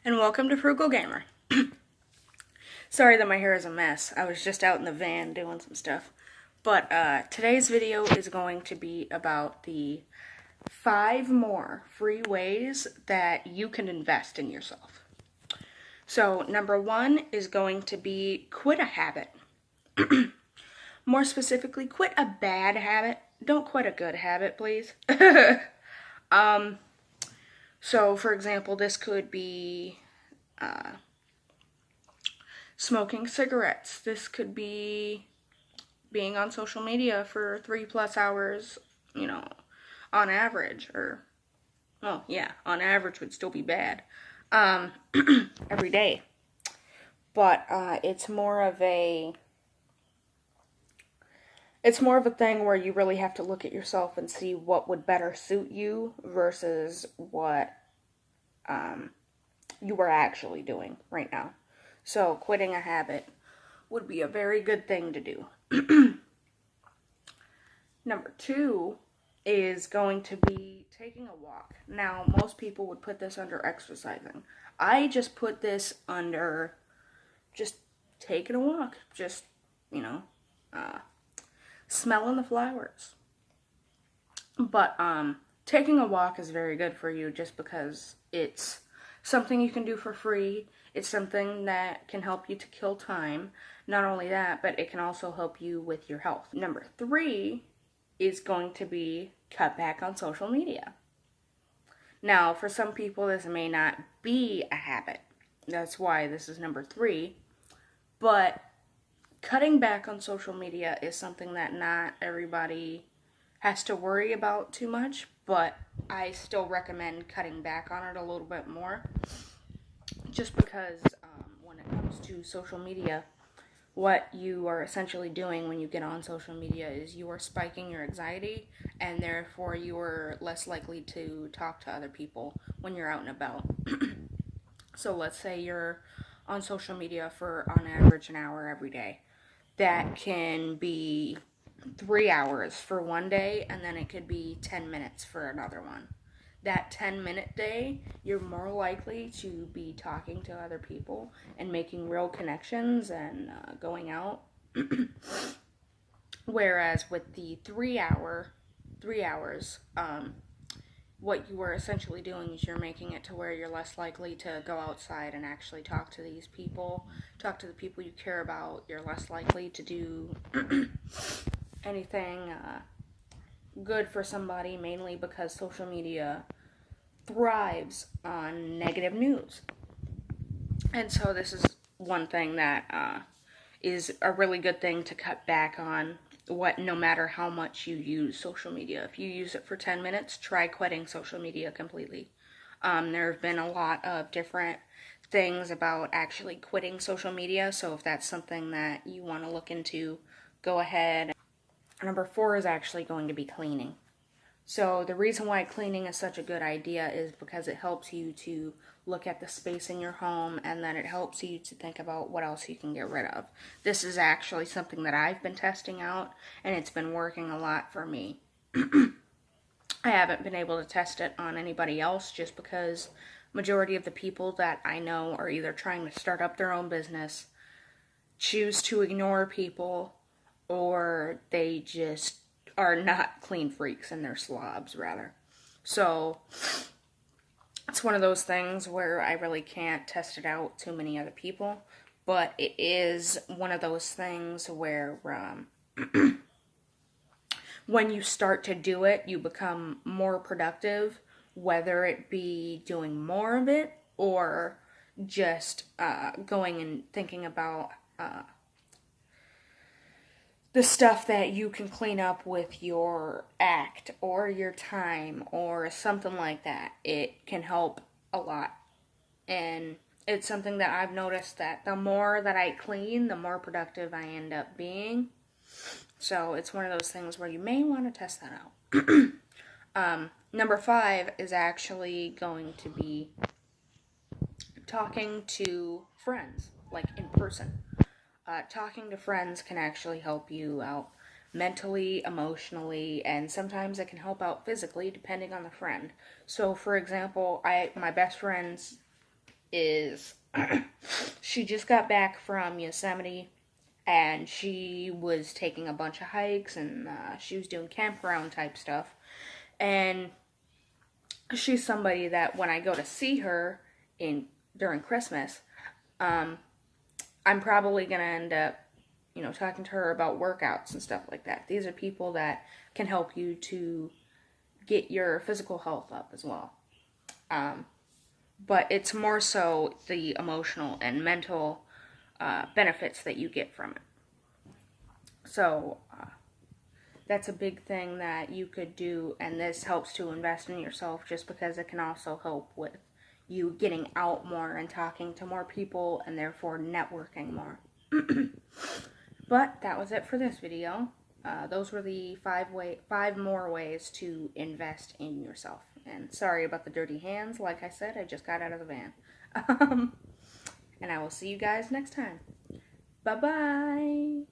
And welcome to Frugal Gamer. Sorry that my hair is a mess. I was just out in the van doing some stuff. But today's video is going to be about the 5 more free ways that you can invest in yourself. So number 1 is going to be quit a habit. More specifically, quit a bad habit. Don't quit a good habit, please. So for example, this could be smoking cigarettes. This could be being on social media for 3+ hours, on average, on average would still be bad, every day. But it's more of a thing where you really have to look at yourself and see what would better suit you versus what you are actually doing right now. So quitting a habit would be a very good thing to do. Number 2 is going to be taking a walk. Now, most people would put this under exercising. I just put this under just taking a walk. Just, smelling the flowers. But taking a walk is very good for you just because it's something you can do for free. It's something that can help you to kill time. Not only that, but it can also help you with your health. Number 3 is going to be cut back on social media. Now, for some people, this may not be a habit. That's why this is number 3. But cutting back on social media is something that not everybody has to worry about too much, but I still recommend cutting back on it a little bit more. Just because when it comes to social media, what you are essentially doing when you get on social media is you are spiking your anxiety, and therefore you are less likely to talk to other people when you're out and about. So let's say you're on social media for on average an hour every day. That can be 3 hours for one day, and then it could be 10 minutes for another one. That 10-minute day, you're more likely to be talking to other people and making real connections and going out. Whereas with the 3 hours, what you are essentially doing is you're making it to where you're less likely to go outside and actually talk to these people, talk to the people you care about. You're less likely to do anything good for somebody, mainly because social media thrives on negative news. And so this is one thing that is a really good thing to cut back on, no matter how much you use social media. If you use it for 10 minutes, try quitting social media completely. There have been a lot of different things about actually quitting social media, so if that's something that you want to look into, go ahead. Number 4 is actually going to be cleaning. So the reason why cleaning is such a good idea is because it helps you to look at the space in your home, and then it helps you to think about what else you can get rid of. This is actually something that I've been testing out, and it's been working a lot for me. I haven't been able to test it on anybody else just because majority of the people that I know are either trying to start up their own business, choose to ignore people, or they just are not clean freaks and they're slobs, rather. So it's one of those things where I really can't test it out to many other people, but it is one of those things where when you start to do it, you become more productive, whether it be doing more of it or just going and thinking about the stuff that you can clean up with your act or your time or something like that. It can help a lot. And it's something that I've noticed that the more that I clean, the more productive I end up being. So it's one of those things where you may want to test that out. Number 5 is actually going to be talking to friends, like in person. Talking to friends can actually help you out mentally, emotionally, and sometimes it can help out physically depending on the friend. So for example, my best friends is she just got back from Yosemite, and she was taking a bunch of hikes, and she was doing campground type stuff. And she's somebody that when I go to see her during Christmas, I'm probably gonna end up, talking to her about workouts and stuff like that. These are people that can help you to get your physical health up as well. But it's more so the emotional and mental benefits that you get from it. So that's a big thing that you could do, and this helps to invest in yourself just because it can also help with you getting out more and talking to more people and therefore networking more. But that was it for this video. Those were the five more ways to invest in yourself. And sorry about the dirty hands. Like I said, I just got out of the van. And I will see you guys next time. Bye-bye.